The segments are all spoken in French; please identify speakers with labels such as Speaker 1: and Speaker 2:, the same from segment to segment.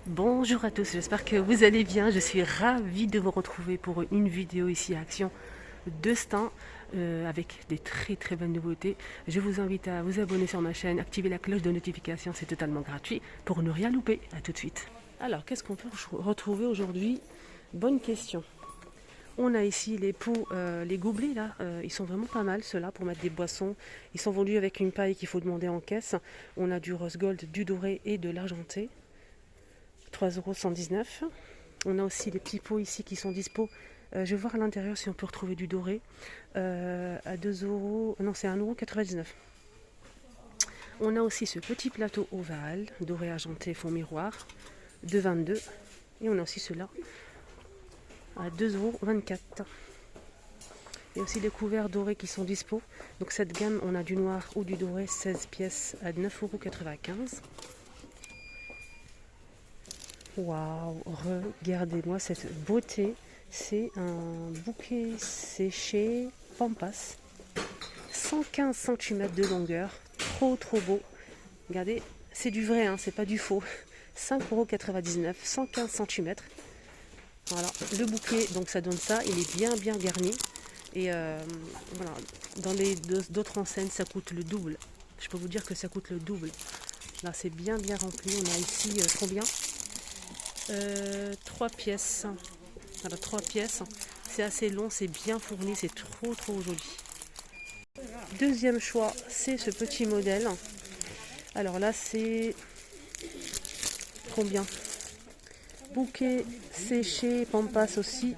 Speaker 1: Bonjour à tous, j'espère que vous allez bien. Je suis ravie de vous retrouver pour une vidéo ici à Action de Stein avec des très bonnes nouveautés. Je vous invite à vous abonner sur ma chaîne, activer la cloche de notification, c'est totalement gratuit pour ne rien louper. À tout de suite. Alors, qu'est-ce qu'on peut retrouver aujourd'hui? Bonne question. On a ici les pots, les gobelets là, ils sont vraiment pas mal ceux-là pour mettre des boissons. Ils sont vendus avec une paille qu'il faut demander en caisse. On a du rose gold, du doré et de l'argenté. 3,119 €. On a aussi les petits pots ici qui sont dispo. Je vais voir à l'intérieur si on peut retrouver du doré. À 2 euros. Non, c'est 1,99 €. On a aussi ce petit plateau ovale, doré argenté fond miroir, de 22. Et on a aussi ceux-là à 2,24 €. Il y a aussi des couverts dorés qui sont dispo. Donc cette gamme, on a du noir ou du doré, 16 pièces à 9,95 €. Waouh, regardez-moi cette beauté. C'est un bouquet séché Pampas. 115 cm de longueur. Trop beau. Regardez, c'est du vrai, hein, c'est pas du faux. 5,99 €, 115 cm. Voilà, le bouquet, donc ça donne ça. Il est bien garni. Et voilà, dans les d'autres enseignes, ça coûte le double. Je peux vous dire que ça coûte le double. Là, c'est bien rempli. On a ici combien 3 pièces. Voilà, 3 pièces. C'est assez long, c'est bien fourni, c'est trop joli. Deuxième choix, c'est ce petit modèle. Alors là, c'est combien? Bouquet séché, Pampas aussi.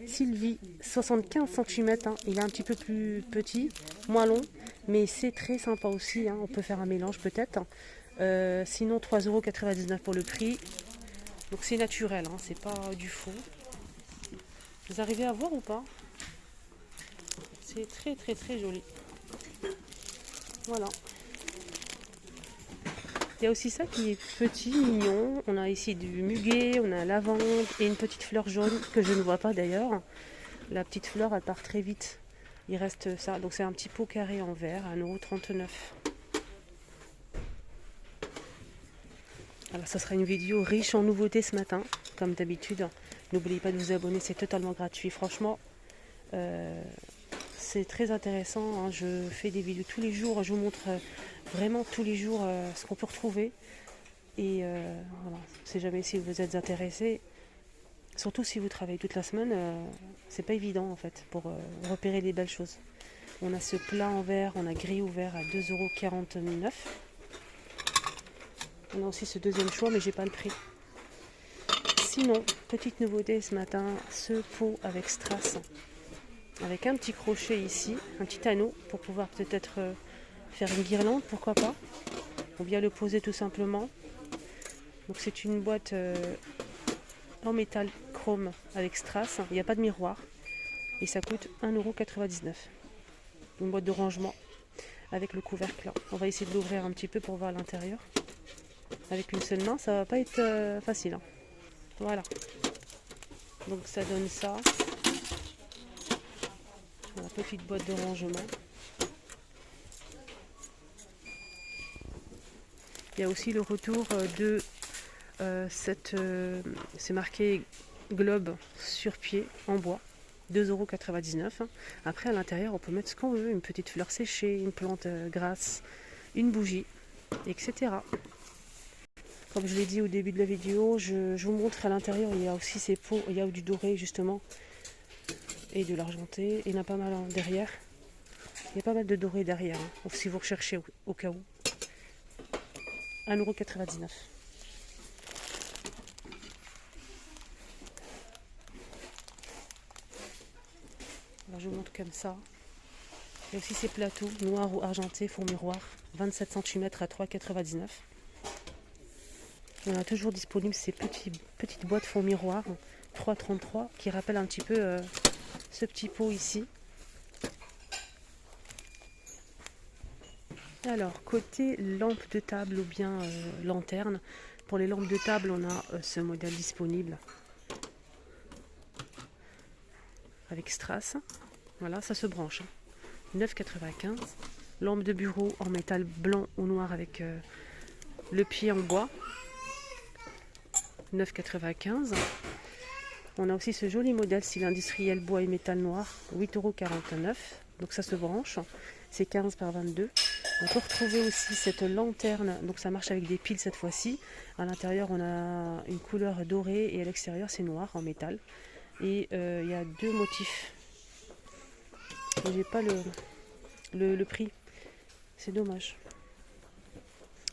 Speaker 1: Sylvie, 75 cm. Il est un petit peu plus petit, moins long, mais c'est très sympa aussi. On peut faire un mélange peut-être. Sinon, 3,99 € pour le prix. Donc c'est naturel, c'est pas du faux. Vous arrivez à voir ou pas? C'est très joli. Voilà. Il y a aussi ça qui est petit, mignon. On a ici du muguet, on a un lavande et une petite fleur jaune que je ne vois pas d'ailleurs. La petite fleur, elle part très vite. Il reste ça. Donc c'est un petit pot carré en verre à 1,39 €. Alors ça sera une vidéo riche en nouveautés ce matin, comme d'habitude. N'oubliez pas de vous abonner, c'est totalement gratuit. Franchement, c'est très intéressant. Je fais des vidéos tous les jours. Je vous montre vraiment tous les jours ce qu'on peut retrouver. Et voilà, si jamais si vous êtes intéressé, surtout si vous travaillez toute la semaine, c'est pas évident en fait pour repérer les belles choses. On a ce plat en verre, on a gris ouvert à 2,49 €. On a aussi ce deuxième choix, mais j'ai pas le prix. Sinon, petite nouveauté ce matin, ce pot avec strass, avec un petit crochet ici, un petit anneau pour pouvoir peut-être faire une guirlande, pourquoi pas, ou bien le poser tout simplement. Donc c'est une boîte en métal chrome avec strass, il n'y a pas de miroir et ça coûte 1,99 €. Une boîte de rangement avec le couvercle. On va essayer de l'ouvrir un petit peu pour voir l'intérieur. Avec une seule main, ça va pas être facile. Voilà. Donc ça donne ça. La petite boîte de rangement. Il y a aussi le retour de c'est marqué globe sur pied en bois. 2,99 €. Après à l'intérieur on peut mettre ce qu'on veut, une petite fleur séchée, une plante grasse, une bougie, etc. Comme je l'ai dit au début de la vidéo, je vous montre à l'intérieur, il y a aussi ces pots, il y a du doré justement, et de l'argenté, il y en a pas mal derrière. Il y a pas mal de doré derrière, si vous recherchez au cas où. 1,99 €. Alors je vous montre comme ça. Il y a aussi ces plateaux noirs ou argentés, fond miroir, 27 cm à 3,99 €. On a toujours disponible ces petites boîtes fond miroir, 3,33 € qui rappellent un petit peu ce petit pot ici. Alors, côté lampe de table ou bien lanterne, pour les lampes de table, on a ce modèle disponible avec strass. Voilà, ça se branche. 9,95 €. Lampe de bureau en métal blanc ou noir avec le pied en bois. 9,95 €. On a aussi ce joli modèle style industriel bois et métal noir, 8,49 €. Donc ça se branche, c'est 15 par 22. On peut retrouver aussi cette lanterne, donc ça marche avec des piles cette fois-ci. À l'intérieur on a une couleur dorée et à l'extérieur c'est noir en métal. Et il y a deux motifs. J'ai pas le prix, c'est dommage.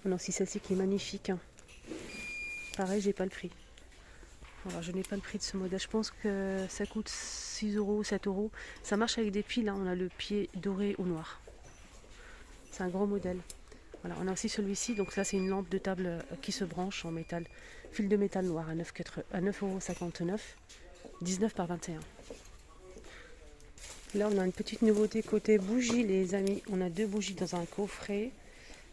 Speaker 1: On a aussi celle-ci qui est magnifique. Pareil, j'ai pas le prix. Voilà, je n'ai pas le prix de ce modèle. Je pense que ça coûte 6 €, 7 €. Ça marche avec des piles, hein. On a le pied doré ou noir. C'est un gros modèle. Voilà, on a aussi celui-ci. Donc là, c'est une lampe de table qui se branche en métal. Fil de métal noir à 9,59 €. 19 par 21. Là, on a une petite nouveauté côté bougies, les amis. On a deux bougies dans un coffret.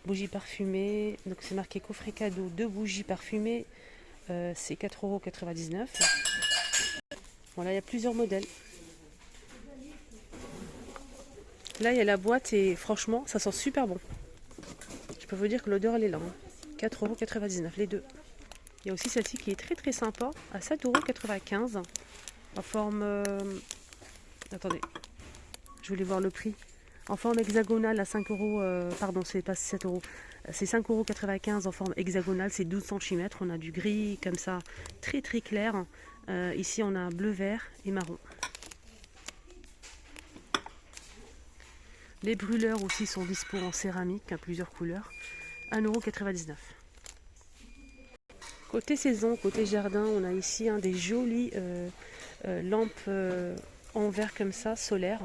Speaker 1: Bougies parfumées. Donc c'est marqué coffret cadeau. Deux bougies parfumées. C'est 4,99 €. Voilà, il y a plusieurs modèles. Là, il y a la boîte et franchement, ça sent super bon. Je peux vous dire que l'odeur, elle est là. 4,99 € les deux. Il y a aussi celle-ci qui est très très sympa, à 7,95 € en forme... attendez, je voulais voir le prix. En forme hexagonale à 5 €, pardon, c'est pas 7 €. C'est 5,95 € en forme hexagonale, c'est 12 cm. On a du gris comme ça, très très clair. Ici, on a un bleu, vert et marron. Les brûleurs aussi sont dispo en céramique à plusieurs couleurs. 1,99 €. Côté saison, côté jardin, on a ici des jolies lampes en verre comme ça, solaires.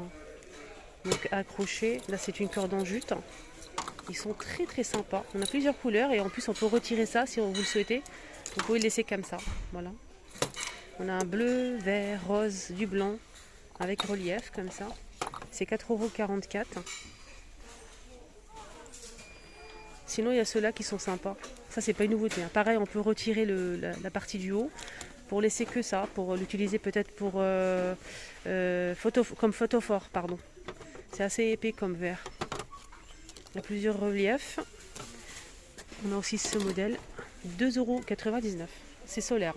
Speaker 1: Donc accrochées. Là, c'est une corde en jute. Ils sont très très sympas. On a plusieurs couleurs et en plus, on peut retirer ça si vous le souhaitez. Vous pouvez le laisser comme ça. Voilà. On a un bleu, vert, rose, du blanc avec relief comme ça. C'est 4,44 €. Sinon, il y a ceux-là qui sont sympas. Ça, c'est pas une nouveauté. Pareil, on peut retirer la partie du haut pour laisser que ça, pour l'utiliser peut-être pour comme photophore, pardon. C'est assez épais comme verre. Il y a plusieurs reliefs. On a aussi ce modèle, 2,99 €. C'est solaire.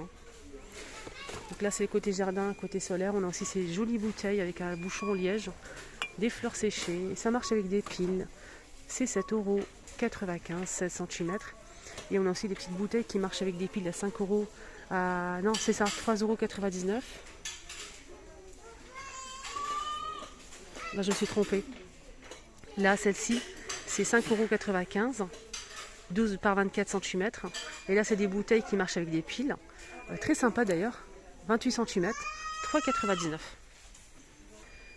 Speaker 1: Donc là, c'est le côté jardin, côté solaire. On a aussi ces jolies bouteilles avec un bouchon liège, des fleurs séchées. Ça marche avec des piles. C'est 7,95 €, 16 cm. Et on a aussi des petites bouteilles qui marchent avec des piles à 5 €. Non, c'est ça, 3,99 €. Là, je me suis trompée. Là, celle-ci, c'est 5,95 €, 12 par 24 cm. Et là, c'est des bouteilles qui marchent avec des piles. Très sympa d'ailleurs. 28 cm, 3,99 €.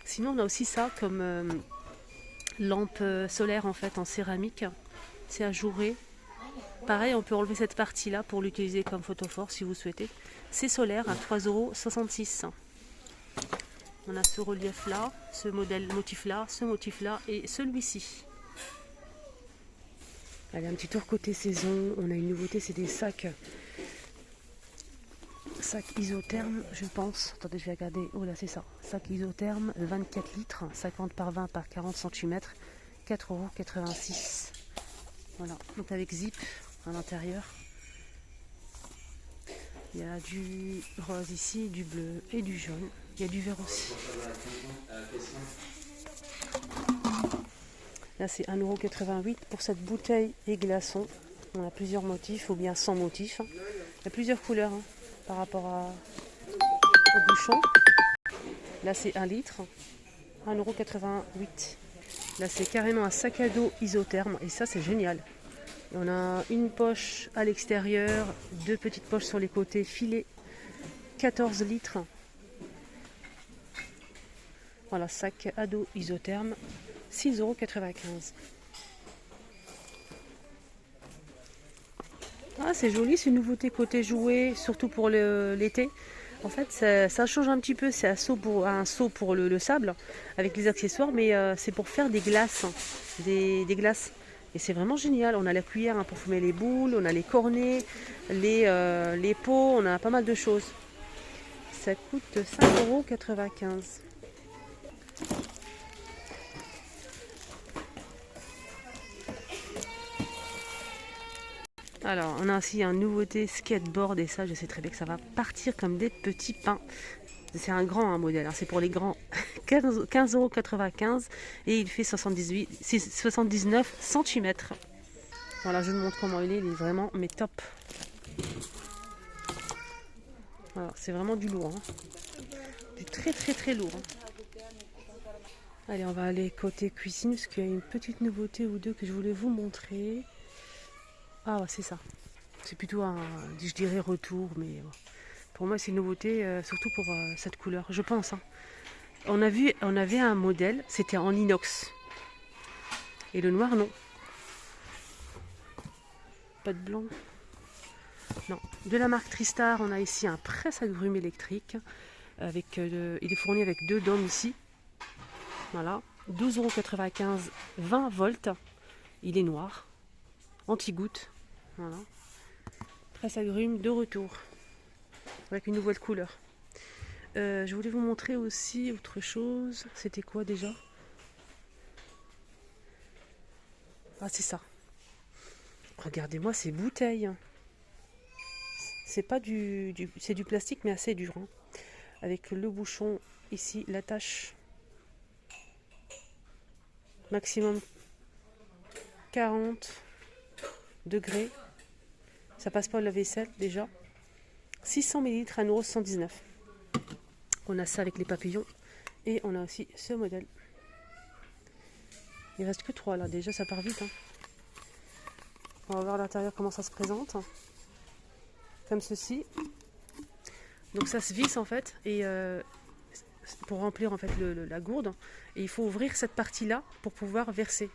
Speaker 1: Sinon, on a aussi ça comme lampe solaire en fait en céramique. C'est ajouré. Pareil, on peut enlever cette partie-là pour l'utiliser comme photophore si vous souhaitez. C'est solaire à 3,66 €. On a ce relief-là, ce motif-là, ce motif-là et celui-ci. Allez, un petit tour côté saison. On a une nouveauté, c'est des sacs. Sac isotherme, je pense. Attendez, je vais regarder. Oh là, c'est ça. Sac isotherme, 24 litres, 50 par 20 par 40 cm, 4,86 €. Voilà, donc avec zip à l'intérieur. Il y a du rose ici, du bleu et du jaune. Il y a du vert aussi. Là, c'est 1,88 € pour cette bouteille et glaçons. On a plusieurs motifs ou bien sans motifs. Il y a plusieurs couleurs par rapport au bouchon. Là, c'est 1 litre. 1,88 €. Là, c'est carrément un sac à dos isotherme. Et ça, c'est génial. Et on a une poche à l'extérieur, deux petites poches sur les côtés, filées. 14 litres. Voilà, sac à dos isotherme. 6,95 €. Ah, c'est joli, c'est une nouveauté côté jouet, surtout pour l'été. En fait, ça change un petit peu. C'est un seau pour le sable avec les accessoires, mais c'est pour faire des glaces. Des glaces. Et c'est vraiment génial. On a la cuillère pour fumer les boules, on a les cornets, les pots, on a pas mal de choses. Ça coûte 5,95 €. Alors, on a aussi un nouveauté skateboard et ça, je sais très bien que ça va partir comme des petits pains. C'est un grand modèle, hein, c'est pour les grands. 15,95 € et il fait 79 cm. Voilà, je vous montre comment il est vraiment mais top. Voilà, c'est vraiment du lourd. Hein. Du très lourd. Hein. Allez, on va aller côté cuisine parce qu'il y a une petite nouveauté ou deux que je voulais vous montrer. Ah, ouais, c'est ça. C'est plutôt un, je dirais, retour, mais pour moi, c'est une nouveauté, surtout pour cette couleur, je pense. Hein. On avait un modèle, c'était en inox. Et le noir, non. Pas de blanc. Non. De la marque Tristar, on a ici un presse-agrumes électrique. Avec, il est fourni avec 2 dômes ici. Voilà. 12,95 €, 20 volts. Il est noir. Anti-goutte. Voilà. Presse-agrumes de retour. Avec une nouvelle couleur. Je voulais vous montrer aussi autre chose. C'était quoi déjà? Ah, c'est ça. Regardez-moi ces bouteilles. C'est pas c'est du plastique mais assez dur. Hein. Avec le bouchon ici, l'attache maximum 40 degrés. Ça passe pas au lave-vaisselle déjà. 600 ml à 1,79 €. On a ça avec les papillons. Et on a aussi ce modèle. Il reste que 3 là, déjà ça part vite. Hein. On va voir à l'intérieur comment ça se présente. Comme ceci. Donc ça se visse en fait. Et pour remplir en fait la gourde. Et il faut ouvrir cette partie là pour pouvoir verser.